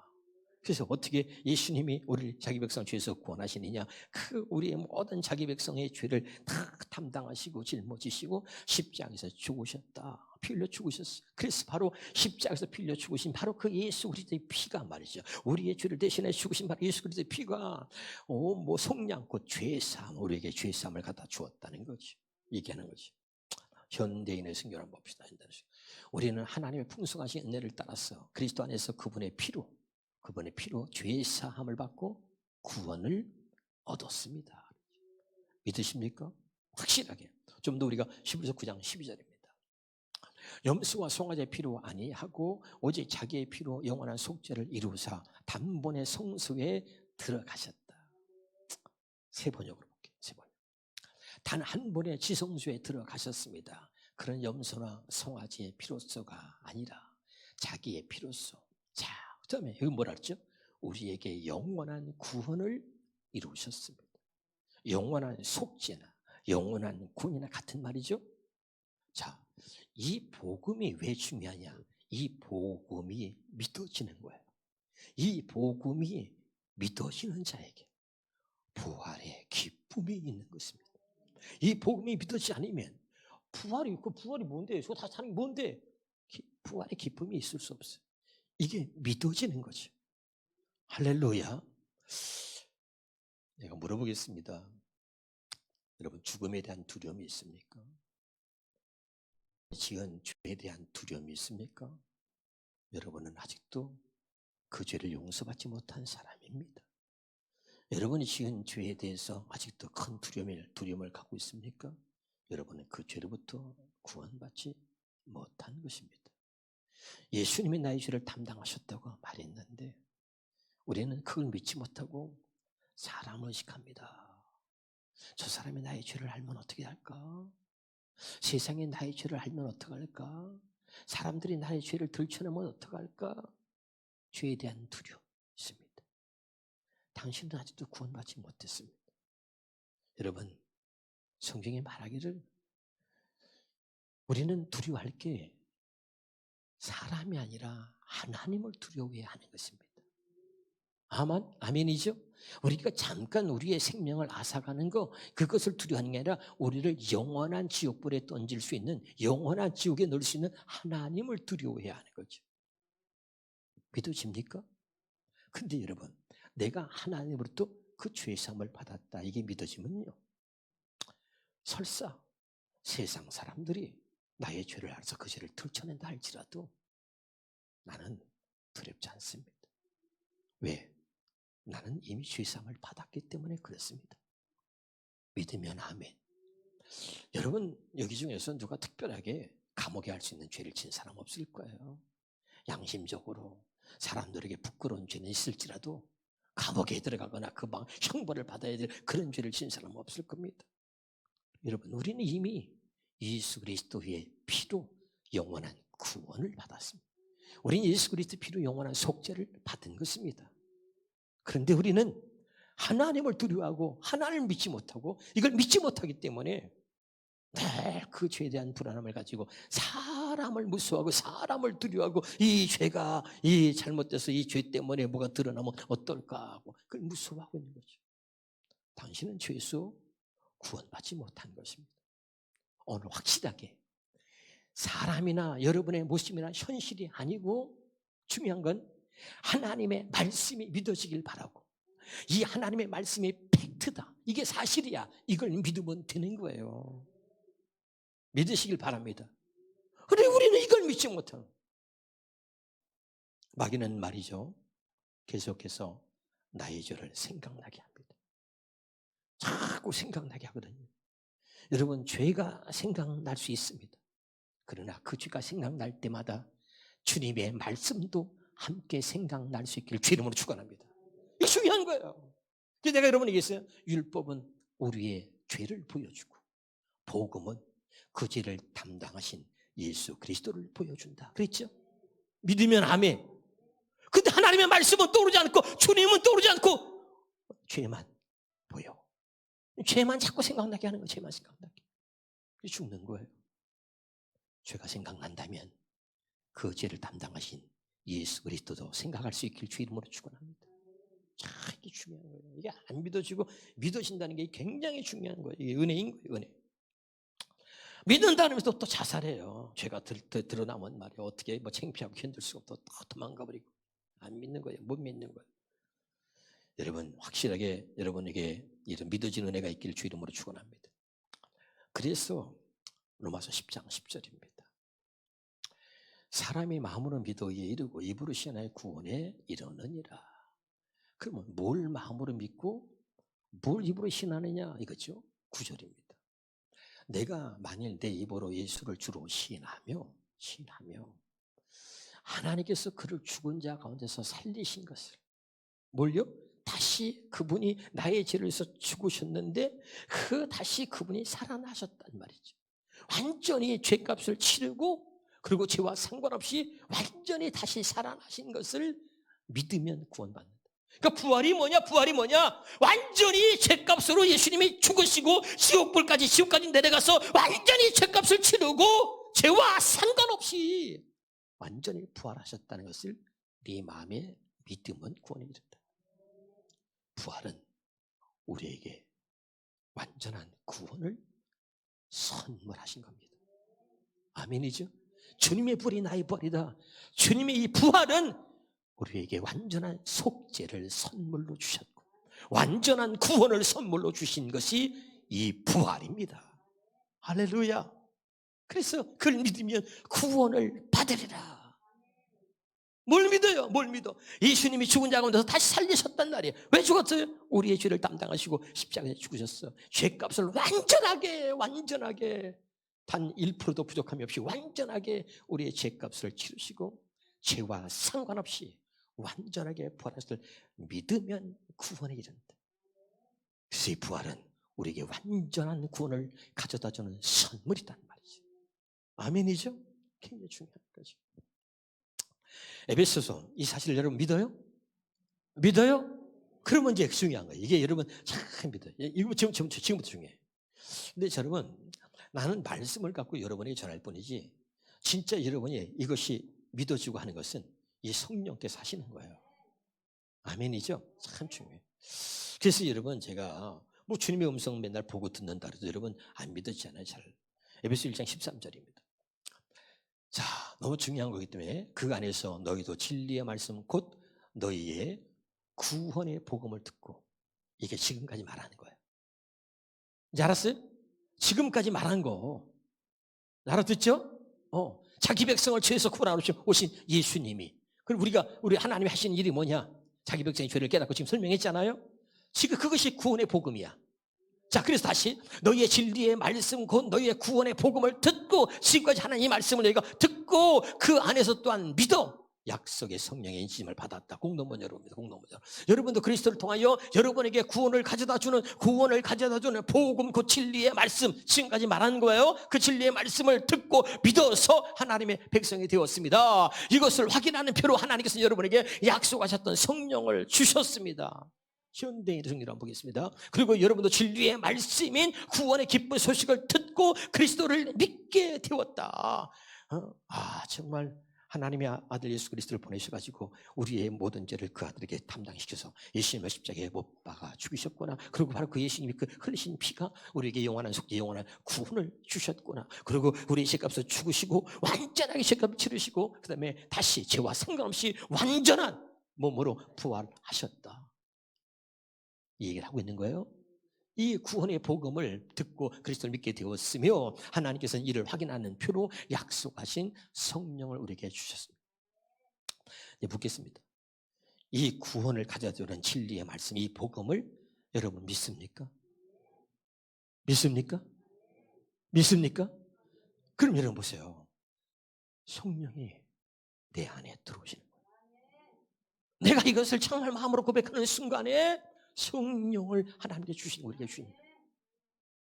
그래서 어떻게 예수님이 우리를 자기 백성 죄에서 구원하시느냐? 그 우리의 모든 자기 백성의 죄를 다 담당하시고 짊어지시고 십자가에서 죽으셨다. 피 흘려 죽으셨어요. 그래서 바로 십자가에서 피 흘려 죽으신 바로 그 예수 그리스도의 피가 말이죠. 우리의 죄를 대신해 죽으신 바로 예수 그리스도의 피가 속량 곧 죄 사함, 우리에게 죄 사함을 갖다 주었다는 거지. 얘기하는 거지. 현대인의 성경을 한번 봅시다. 우리는 하나님의 풍성하신 은혜를 따라서 그리스도 안에서 그분의 피로 죄 사함을 받고 구원을 얻었습니다. 믿으십니까? 확실하게. 좀 더 우리가 히브리서 9장 12절입니다. 염소와 송아지의 피로 아니하고 오직 자기의 피로 영원한 속죄를 이루사 단번에 성소에 들어가셨다. 세 번역으로 볼게요. 세 번역. 단 한 번에 지성소에 들어가셨습니다. 그런 염소나 송아지의 피로서가 아니라 자기의 피로서. 자, 그다음에 여기 뭐라 그랬죠? 우리에게 영원한 구원을 이루셨습니다. 영원한 속죄나 영원한 구원이나 같은 말이죠. 자, 이 복음이 왜 중요하냐? 이 복음이 믿어지는 거예요. 이 복음이 믿어지는 자에게 부활의 기쁨이 있는 것입니다. 이 복음이 믿어지지 않으면 부활이 뭔데? 저 다 사는 게 뭔데? 부활의 기쁨이 있을 수 없어요. 이게 믿어지는 거죠. 할렐루야. 내가 물어보겠습니다. 여러분 죽음에 대한 두려움이 있습니까? 지은 죄에 대한 두려움이 있습니까? 여러분은 아직도 그 죄를 용서받지 못한 사람입니다. 여러분이 지은 죄에 대해서 아직도 큰 두려움을 갖고 있습니까? 여러분은 그 죄로부터 구원받지 못한 것입니다. 예수님이 나의 죄를 담당하셨다고 말했는데 우리는 그걸 믿지 못하고 사람을 의식합니다. 저 사람이 나의 죄를 알면 어떻게 할까? 세상이 나의 죄를 알면 어떻게 할까? 사람들이 나의 죄를 들춰내면 어떻게 할까? 죄에 대한 두려움이 있습니다. 당신은 아직도 구원받지 못했습니다. 여러분, 성경이 말하기를 우리는 두려워할 게 사람이 아니라 하나님을 두려워해야 하는 것입니다. 아멘이죠? 우리가 잠깐 우리의 생명을 앗아가는 거 그것을 두려워하는 게 아니라 우리를 영원한 지옥불에 던질 수 있는 영원한 지옥에 넣을 수 있는 하나님을 두려워해야 하는 거죠. 믿어집니까? 근데 여러분 내가 하나님으로부터 그 죄사함을 받았다 이게 믿어지면요 설사 세상 사람들이 나의 죄를 알아서 그 죄를 들춰낸다 할지라도 나는 두렵지 않습니다. 왜? 나는 이미 죄사함을 받았기 때문에 그렇습니다. 믿으면 아멘. 여러분 여기 중에서 누가 특별하게 감옥에 할 수 있는 죄를 진 사람 없을 거예요. 양심적으로 사람들에게 부끄러운 죄는 있을지라도 감옥에 들어가거나 금방 형벌을 받아야 될 그런 죄를 진 사람은 없을 겁니다. 여러분 우리는 이미 예수 그리스도의 피로 영원한 구원을 받았습니다. 우리는 예수 그리스도 피로 영원한 속죄를 받은 것입니다. 그런데 우리는 하나님을 두려워하고 하나님을 믿지 못하고 이걸 믿지 못하기 때문에 늘 그 죄에 대한 불안함을 가지고 사람을 무서워하고 사람을 두려워하고 이 죄가 이 잘못돼서 이 죄 때문에 뭐가 드러나면 어떨까 하고 그걸 무서워하고 있는 거죠. 당신은 죄에서 구원받지 못한 것입니다. 오늘 확실하게 사람이나 여러분의 모습이나 현실이 아니고 중요한 건 하나님의 말씀이 믿어지길 바라고, 이 하나님의 말씀이 팩트다, 이게 사실이야, 이걸 믿으면 되는 거예요. 믿으시길 바랍니다. 그런데 우리는 이걸 믿지 못하는, 마귀는 말이죠, 계속해서 나의 죄를 생각나게 합니다. 자꾸 생각나게 하거든요. 여러분, 죄가 생각날 수 있습니다. 그러나 그 죄가 생각날 때마다 주님의 말씀도 함께 생각날 수 있기를 주 이름으로 축원합니다. 이게 중요한 거예요. 그래서 내가 여러분에게 얘기했어요. 율법은 우리의 죄를 보여주고 복음은 그 죄를 담당하신 예수 그리스도를 보여준다 그랬죠? 믿으면 아멘. 근데 하나님의 말씀은 떠오르지 않고 주님은 떠오르지 않고 죄만 보여. 죄만 자꾸 생각나게 하는 거예요. 죄만 생각나게. 죽는 거예요. 죄가 생각난다면 그 죄를 담당하신 예수 그리스도도 생각할 수 있길 주 이름으로 축원합니다. 자, 이게 중요한 거예요. 이게 안 믿어지고 믿어진다는 게 굉장히 중요한 거예요. 이게 은혜인 거예요. 은혜. 믿는다는 것도 또 자살해요. 죄가 드러나면 말이에요. 어떻게 뭐 창피하고 견딜 수가 없고 또 도망가 버리고 안 믿는 거예요. 못 믿는 거예요. 여러분, 확실하게 여러분에게 이런 믿어지는 은혜가 있기를 주 이름으로 축원합니다. 그래서 로마서 10장 10절입니다. 사람이 마음으로 믿어 이에 이르고 입으로 시인하여 구원에 이르느니라. 그러면 뭘 마음으로 믿고 뭘 입으로 시인하느냐 이거죠. 9절입니다. 내가 만일 내 입으로 예수를 주로 시인하며 하나님께서 그를 죽은 자 가운데서 살리신 것을, 뭘요? 다시 그분이 나의 죄를 위해서 죽으셨는데 다시 그분이 살아나셨단 말이죠. 완전히 죄값을 치르고 그리고 죄와 상관없이 완전히 다시 살아나신 것을 믿으면 구원받는다. 그러니까 부활이 뭐냐? 완전히 죄값으로 예수님이 죽으시고 지옥까지 내려가서 완전히 죄값을 치르고 죄와 상관없이 완전히 부활하셨다는 것을 네 마음에 믿으면 구원에 이른다. 부활은 우리에게 완전한 구원을 선물하신 겁니다. 아멘이죠? 주님의 부활이 나의 부활이다. 주님의 이 부활은 우리에게 완전한 속죄를 선물로 주셨고 완전한 구원을 선물로 주신 것이 이 부활입니다. 할렐루야. 그래서 그걸 믿으면 구원을 받으리라. 뭘 믿어요? 뭘 믿어? 예수님이 죽은 자 가운데서 다시 살리셨단 말이에요. 왜 죽었어요? 우리의 죄를 담당하시고 십자가에 죽으셨어. 죄값을 완전하게 단 1%도 부족함이 없이 완전하게 우리의 죄값을 치르시고 죄와 상관없이 완전하게 부활하셨을 믿으면 구원에 이른다. 그래서 이 부활은 우리에게 완전한 구원을 가져다주는 선물이란 말이죠. 아멘이죠? 굉장히 중요한 거죠. 에베소서 이 사실을 여러분 믿어요? 믿어요? 그러면 이제 중요한 거예요. 이게 여러분 참 믿어요. 이거 지금부터 중요해요. 근데 여러분, 나는 말씀을 갖고 여러분에게 전할 뿐이지 진짜 여러분이 이것이 믿어지고 하는 것은 이 성령께서 하시는 거예요. 아멘이죠? 참 중요해요. 그래서 여러분, 제가 뭐 주님의 음성 맨날 보고 듣는다 해도 여러분 안 믿어지잖아요. 잘. 에베소 1장 13절입니다. 자, 너무 중요한 거기 때문에 그 안에서 너희도 진리의 말씀 곧 너희의 구원의 복음을 듣고, 이게 지금까지 말하는 거예요. 이제 알았어요? 지금까지 말한 거 알아듣죠? 자기 백성을 죄에서 구원하러 오신 예수님이, 그리고 우리 하나님이 하시는 일이 뭐냐? 자기 백성의 죄를 깨닫고 지금 설명했잖아요. 지금 그것이 구원의 복음이야. 자, 그래서 다시 너희의 진리의 말씀 곧 너희의 구원의 복음을 듣고, 지금까지 하나님의 말씀을 너희가 듣고 그 안에서 또한 믿어 약속의 성령의 인심을 받았다. 공동문 여러분입니다. 공동문 여러분도 그리스도를 통하여 여러분에게 구원을 가져다주는 복음 곧 진리의 말씀, 지금까지 말한 거예요. 그 진리의 말씀을 듣고 믿어서 하나님의 백성이 되었습니다. 이것을 확인하는 표로 하나님께서 여러분에게 약속하셨던 성령을 주셨습니다. 현대인의 성경을 보겠습니다. 그리고 여러분도 진리의 말씀인 구원의 기쁜 소식을 듣고 그리스도를 믿게 되었다. 정말 하나님의 아들 예수 그리스도를 보내셔가지고 우리의 모든 죄를 그 아들에게 담당시켜서 예수님을 십자가에 못 박아 죽이셨구나. 그리고 바로 그 예수님이 그 흘리신 피가 우리에게 영원한 속죄, 영원한 구원을 주셨구나. 그리고 우리의 죄값을 죽으시고 완전하게 죄값을 치르시고 그 다음에 다시 죄와 상관없이 완전한 몸으로 부활하셨다. 이 얘기를 하고 있는 거예요. 이 구원의 복음을 듣고 그리스도를 믿게 되었으며 하나님께서는 이를 확인하는 표로 약속하신 성령을 우리에게 주셨습니다. 묻겠습니다. 이 구원을 가져다주는 진리의 말씀, 이 복음을 여러분 믿습니까? 믿습니까? 믿습니까? 그럼 여러분 보세요. 성령이 내 안에 들어오시는 거예요. 내가 이것을 정말 마음으로 고백하는 순간에 성령을 하나님께 주신 우리에게 주신 거예요.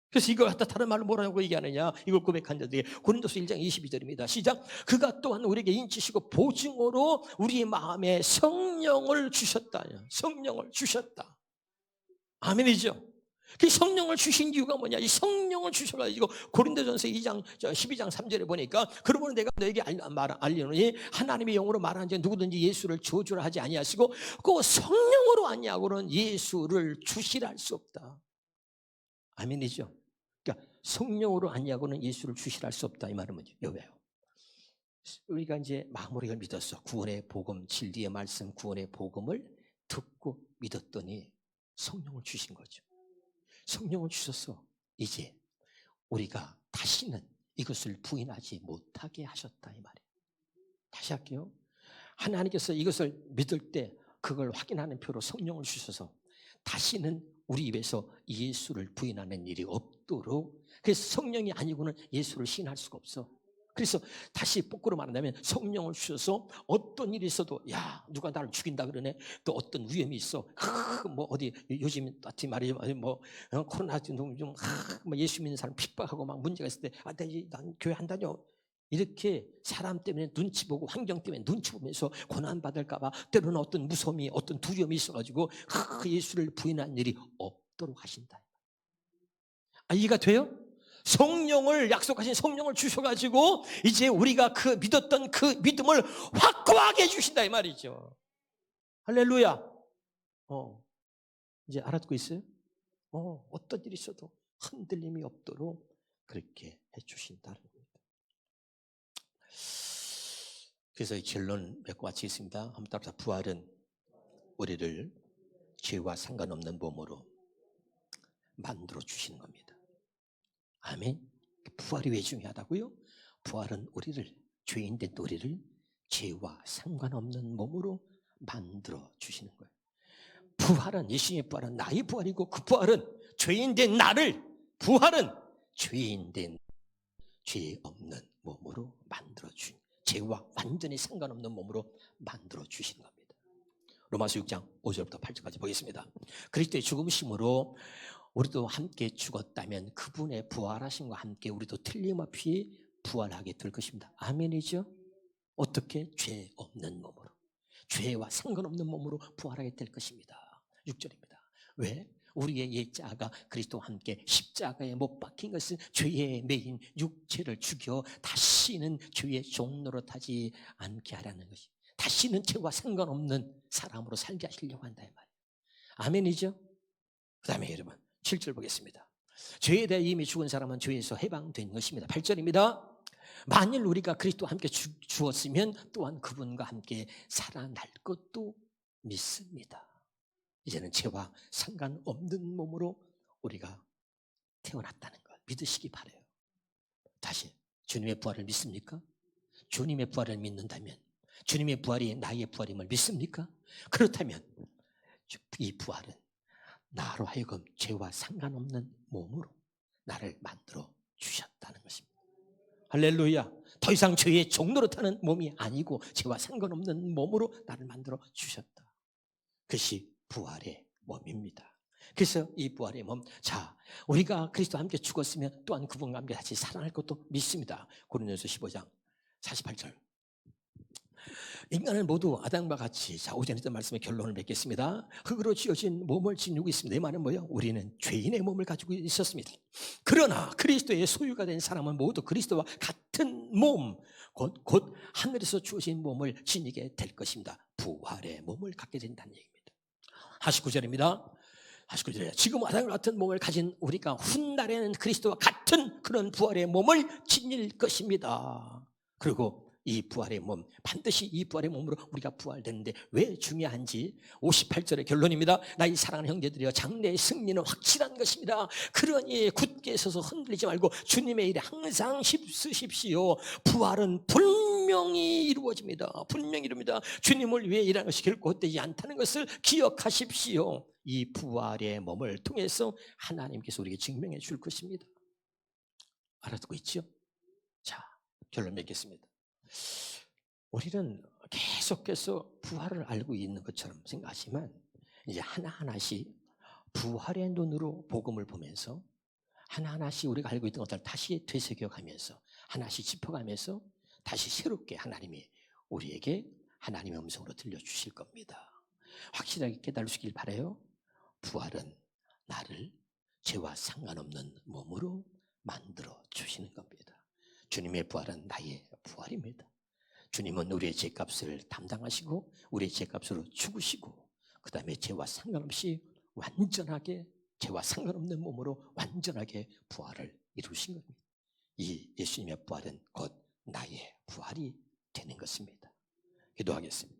그래서 이걸 갖다 다른 말로 뭐라고 얘기하느냐, 이걸 고백한 자들이 고린도서 1장 22절입니다. 시작. 그가 또한 우리에게 인치시고 보증으로 우리의 마음에 성령을 주셨다. 성령을 주셨다. 아멘이죠. 그 성령을 주신 이유가 뭐냐, 이 성령을 주셔가지고 고린도전서 2장 12장 3절에 보니까 그러므로 내가 너에게 알리노니 하나님의 영으로 말하는 자 누구든지 예수를 저주를 하지 아니하시고 그 성령으로 아니하고는 예수를 주시라 할 수 없다. 아멘이죠. 그러니까 성령으로 아니하고는 예수를 주시라 할 수 없다. 이 말은 뭐죠? 왜요? 우리가 이제 마음으로 이걸 믿었어. 구원의 복음, 진리의 말씀, 구원의 복음을 듣고 믿었더니 성령을 주신 거죠. 성령을 주셔서 이제 우리가 다시는 이것을 부인하지 못하게 하셨다. 이 말이에요. 다시 할게요. 하나님께서 이것을 믿을 때 그걸 확인하는 표로 성령을 주셔서 다시는 우리 입에서 예수를 부인하는 일이 없도록, 그래서 성령이 아니고는 예수를 시인할 수가 없어. 그래서 다시 거꾸로 말한다면 성령을 주셔서 어떤 일이 있어도 야 누가 나를 죽인다 그러네, 또 어떤 위험이 있어, 뭐 어디 요즘 같은 말이죠, 뭐 코로나 좀 뭐 예수 믿는 사람 핍박하고 막 문제가 있을 때 난 교회 안 다녀, 이렇게 사람 때문에 눈치 보고 환경 때문에 눈치 보면서 고난 받을까봐 때로는 어떤 무서움이, 어떤 두려움이 있어가지고 예수를 부인한 일이 없도록 하신다. 이해가 돼요? 성령을, 약속하신 성령을 주셔가지고 이제 우리가 그 믿었던 그 믿음을 확고하게 해주신다 이 말이죠. 할렐루야. 이제 알아듣고 있어요? 어떤 일이 있어도 흔들림이 없도록 그렇게 해주신다는 겁니다. 그래서 이 결론 맺고 마치겠습니다. 한번 따라서 부활은 우리를 죄와 상관없는 몸으로 만들어 주시는 겁니다. 아멘. 부활이 왜 중요하다고요? 부활은 우리를, 죄인된 우리를 죄와 상관없는 몸으로 만들어 주시는 거예요. 부활은, 예수님의 부활은 나의 부활이고 그 부활은 죄인된 나를, 부활은 죄인된 죄 없는 몸으로 만들어 주신, 죄와 완전히 상관없는 몸으로 만들어 주시는 겁니다. 로마서 6장 5절부터 8절까지 보겠습니다. 그리스도의 죽음심으로 우리도 함께 죽었다면 그분의 부활하심과 함께 우리도 틀림없이 부활하게 될 것입니다. 아멘이죠? 어떻게? 죄 없는 몸으로, 죄와 상관없는 몸으로 부활하게 될 것입니다. 6절입니다. 왜? 우리의 옛자가 그리스도와 함께 십자가에 못 박힌 것은 죄의 매인 육체를 죽여 다시는 죄의 종로로 타지 않게 하라는 것이, 다시는 죄와 상관없는 사람으로 살게 하시려고 한다 이 말이에요. 아멘이죠? 그 다음에 여러분 7절 보겠습니다. 죄에 대해 이미 죽은 사람은 죄에서 해방된 것입니다. 8절입니다. 만일 우리가 그리스도와 함께 죽었으면 또한 그분과 함께 살아날 것도 믿습니다. 이제는 죄와 상관없는 몸으로 우리가 태어났다는 걸 믿으시기 바라요. 다시, 주님의 부활을 믿습니까? 주님의 부활을 믿는다면, 주님의 부활이 나의 부활임을 믿습니까? 그렇다면 이 부활은 나로 하여금 죄와 상관없는 몸으로 나를 만들어 주셨다는 것입니다. 할렐루야. 더 이상 죄의 종로로 타는 몸이 아니고 죄와 상관없는 몸으로 나를 만들어 주셨다. 그것이 부활의 몸입니다. 그래서 이 부활의 몸, 자, 우리가 그리스도와 함께 죽었으면 또한 그분과 함께 다시 살아날 것도 믿습니다. 고린도서 15장 48절. 인간은 모두 아담과 같이, 자, 오전에 했던 말씀의 결론을 맺겠습니다. 흙으로 지어진 몸을 지니고 있습니다. 이 말은 뭐예요? 우리는 죄인의 몸을 가지고 있었습니다. 그러나 그리스도의 소유가 된 사람은 모두 그리스도와 같은 몸, 곧 하늘에서 주어진 몸을 지니게 될 것입니다. 부활의 몸을 갖게 된다는 얘기입니다. 49절입니다. 49절에 지금 아담과 같은 몸을 가진 우리가 훗날에는 그리스도와 같은 그런 부활의 몸을 지닐 것입니다. 그리고 이 부활의 몸, 반드시 이 부활의 몸으로 우리가 부활되는데 왜 중요한지 58절의 결론입니다. 나의 사랑하는 형제들이여, 장래의 승리는 확실한 것입니다. 그러니 굳게 서서 흔들리지 말고 주님의 일에 항상 힘쓰십시오. 부활은 분명히 이루어집니다. 분명히 이룹니다. 주님을 위해 일하는 것이 결코 헛되지 않다는 것을 기억하십시오. 이 부활의 몸을 통해서 하나님께서 우리에게 증명해 줄 것입니다. 알아듣고 있죠? 자, 결론 맺겠습니다. 우리는 계속해서 부활을 알고 있는 것처럼 생각하지만 이제 하나하나씩 부활의 눈으로 복음을 보면서 하나하나씩 우리가 알고 있던 것들을 다시 되새겨가면서 하나씩 짚어가면서 다시 새롭게 하나님이 우리에게 하나님의 음성으로 들려주실 겁니다. 확실하게 깨달으시길 바라요. 부활은 나를 죄와 상관없는 몸으로 만들어 주시는 겁니다. 주님의 부활은 나의 부활입니다. 주님은 우리의 죄값을 담당하시고 우리의 죄값으로 죽으시고 그 다음에 죄와 상관없이 완전하게 죄와 상관없는 몸으로 완전하게 부활을 이루신 겁니다. 이 예수님의 부활은 곧 나의 부활이 되는 것입니다. 기도하겠습니다.